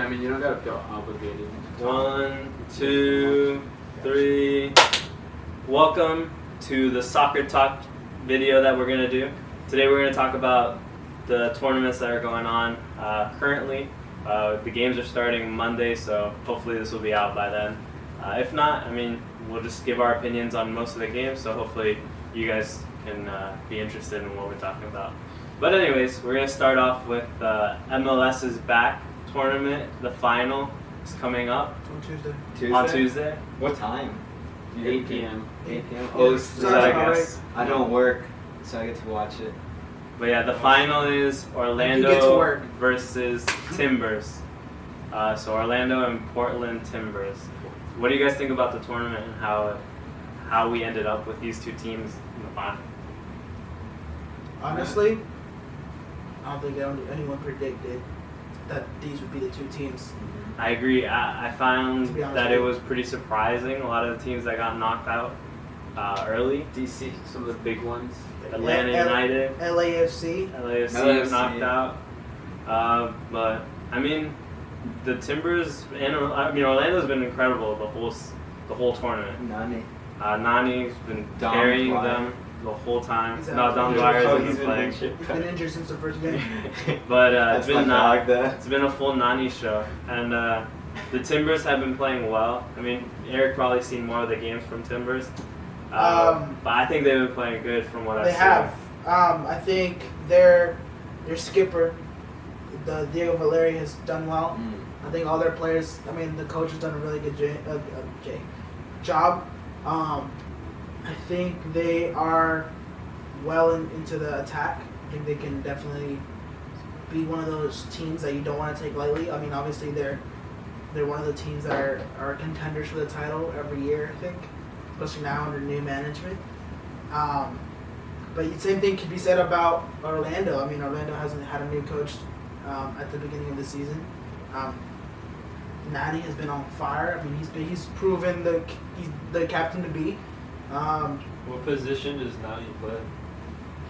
I mean, you don't gotta feel obligated. 1, 2, 3. Welcome to the Soccer Talk video that we're gonna do. Today we're gonna talk about the tournaments that are going on currently. The games are starting Monday, so hopefully this will be out by then. If not, I mean, we'll just give our opinions on most of the games, so hopefully you guys can be interested in what we're talking about. But anyways, we're going to start off with MLS's back tournament. The final is coming up on Tuesday. What time? 8 p.m. 8 p.m. Oh, so I guess. I don't work, so I get to watch it. But yeah, the final is Orlando versus Timbers. So Orlando and Portland Timbers. What do you guys think about the tournament and how we ended up with these two teams in the final? Honestly, I don't think anyone predicted that these would be the two teams. I agree. I found that it was pretty surprising. A lot of the teams that got knocked out early. DC, some of the big ones. Atlanta United. LAFC LAFC knocked out. But, I mean, the Timbers and Orlando's been incredible the whole tournament. Nani's been carrying them the whole time. Don Dwyer's been playing. He's been injured since the first game. But it's been a full Nani show, and the Timbers have been playing well. I mean, Eric probably seen more of the games from Timbers, but I think they've been playing good from what I've seen. They have. I think their skipper, Diego Valeri, has done well. I think all their players. I mean, the coach has done a really good job. I think they are well into the attack. I think they can definitely be one of those teams that you don't want to take lightly. I mean, obviously they're one of the teams that are contenders for the title every year, I think, especially now under new management. But the same thing could be said about Orlando. I mean, Orlando hasn't had a new coach at the beginning of the season. Nani has been on fire. I mean, he's proven he's the captain to be. What position does Nani play?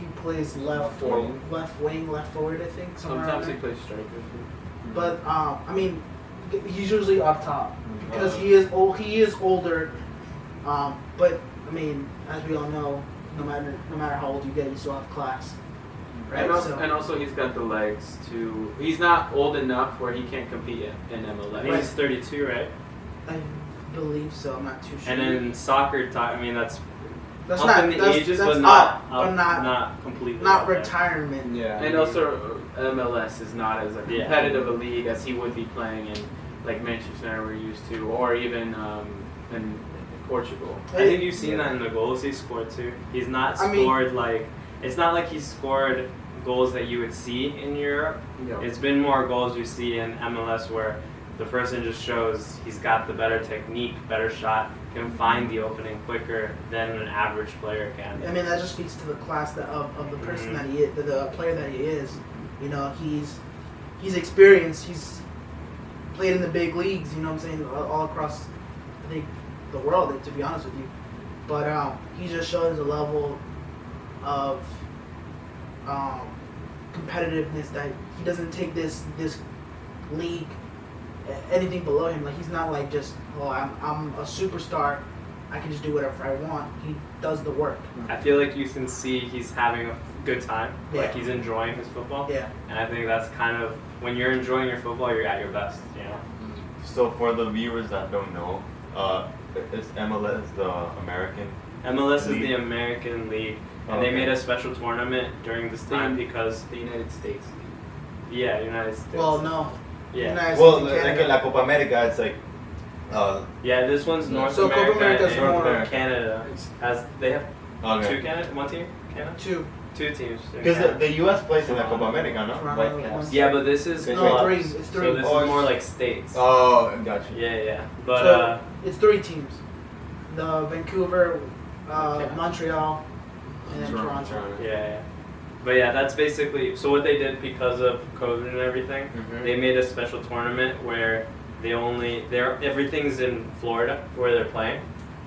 He plays left wing, left forward, I think. Sometimes he plays striker. But I mean, he's usually up top because he is old. He is older. But I mean, as we all know, no matter how old you get, you still have class. Right? And also he's got the legs to. He's not old enough where he can't compete in MLS. I think he's 32, right? I believe so. I'm not too sure. And in soccer, I mean that's up not in the that's, ages, that's but not completely. Not retirement. Yeah. And also MLS is not as competitive a league as he would be playing in like Manchester United we're used to, or even in Portugal. I think you've seen that in the goals he scored too. He's not scored it's not like he's scored goals that you would see in Europe. Yeah. It's been more goals you see in MLS where the person just shows he's got the better technique, better shot, can find the opening quicker than an average player can. I mean, that just speaks to the class of the person that he is, the player that he is. You know, he's experienced. He's played in the big leagues. You know what I'm saying? All across, I think, the world. To be honest with you, but he just shows a level of competitiveness that he doesn't take this league anything below him. Like, he's not like just, I'm a superstar, I can just do whatever I want. He does the work. I feel like you can see he's having a good time. Yeah. Like, he's enjoying his football. Yeah. And I think that's kind of, when you're enjoying your football, you're at your best, you know? So for the viewers that don't know, is MLS the American? MLS league? is the American League, and they made a special tournament during this time because the United States. Yeah, United States. Well, no. Yeah. United Well, States and like in Canada. La Copa America, it's like. Yeah, this one's North So Copa America America's and more- Canada. They have Okay. two Canada, one team, Canada, Two. two teams. in Because Canada. the U.S. plays in La Copa America, no? Toronto, Whitecaps. Yeah, but this is No, clubs, three. It's three. So this is more like states. Oh, gotcha. Yeah. But So it's 3 teams. The Vancouver, Okay. Montreal, and then Toronto. yeah. But yeah, that's basically so. What they did because of COVID and everything, they made a special tournament where everything's in Florida where they're playing.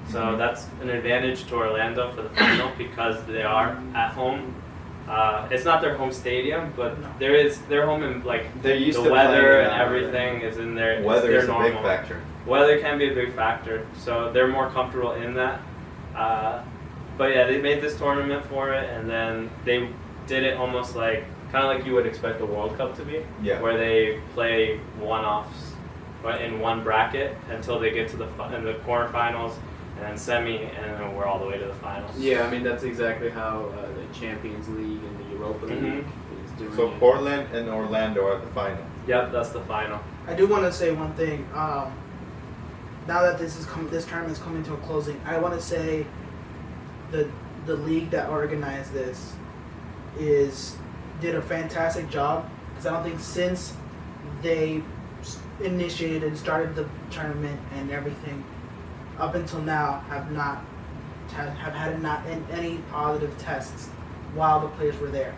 So that's an advantage to Orlando for the final because they are at home It's not their home stadium, but No. their home in like They're used the to weather playing and out, everything is in there. Weather it's is their a normal. big factor. Weather can be a big factor, so they're more comfortable in that. But yeah, they made this tournament for it, and then they did it almost like kind of like you would expect a World Cup to be, Yeah. where they play one-offs in one bracket until they get to the quarterfinals and then semi, and then we're all the way to the finals. Yeah, I mean that's exactly how the Champions League and the Europa League Mhm. is doing So it. Portland and Orlando are the final. Yep, that's the final. I do want to say one thing. Now that this tournament is coming to a closing, I want to say the league that organized this did a fantastic job, because I don't think since they initiated and started the tournament and everything up until now have had not any positive tests while the players were there.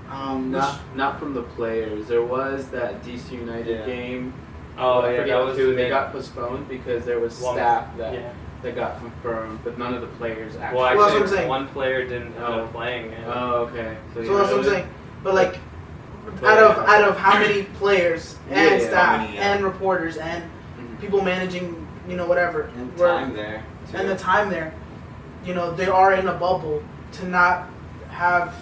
Not from the players. There was that DC United Yeah. game. Oh I yeah, forget that was who. They got postponed because there was One- staff that yeah. got confirmed, but none of the players actually. Well, Well, that's what I'm actually, saying. one player didn't end Oh. up playing. And Oh, okay. So you that's what I'm know- saying. But like, But- out of how many players and Yeah, staff how many, and reporters and Mhm. people managing, whatever, And were- time there. Too. and the time there, they are in a bubble, to not have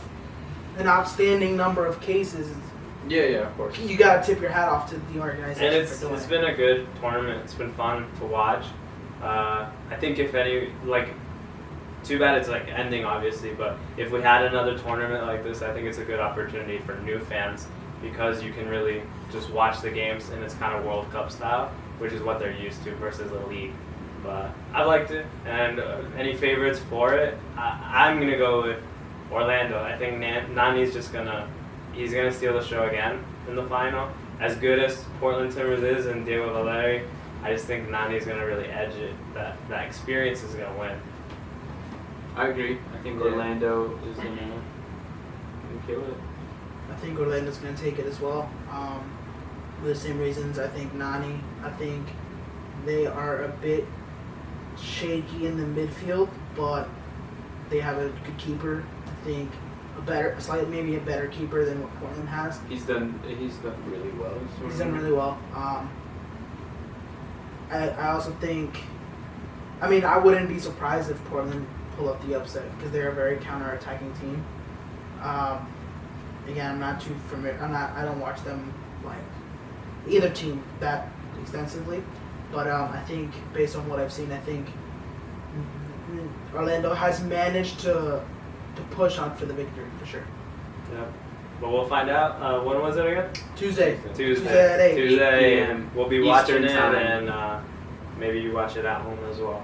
an outstanding number of cases. Yeah, of course. You gotta tip your hat off to the organization And for doing it's it. been a good tournament. It's been fun to watch. I think if any, too bad it's ending obviously, but if we had another tournament like this, I think it's a good opportunity for new fans, because you can really just watch the games and it's kind of World Cup style, which is what they're used to versus a league. But I liked it, and any favorites for it? I'm gonna go with Orlando. I think Nani's he's gonna steal the show again in the final. As good as Portland Timbers is and Diego Valeri, I just think Nani's gonna really edge it. That experience is gonna win. I agree. I think Yeah. Orlando is gonna kill it. I think Orlando's going to take it as well. For the same reasons, I think Nani. I think they are a bit shaky in the midfield, but they have a good keeper. I think maybe a better keeper than what Portland has. He's done really well. He's done really well. I also think, I wouldn't be surprised if Portland pull up the upset, because they're a very counter-attacking team. Again, I'm not too familiar. I don't watch them either team that extensively, but I think based on what I've seen, I think Orlando has managed to push on for the victory for sure. Yeah. But we'll find out. When was it again? Tuesday. Tuesday. at 8. Tuesday. 8 p.m. We'll be Eastern watching it, time. and maybe you watch it at home as well.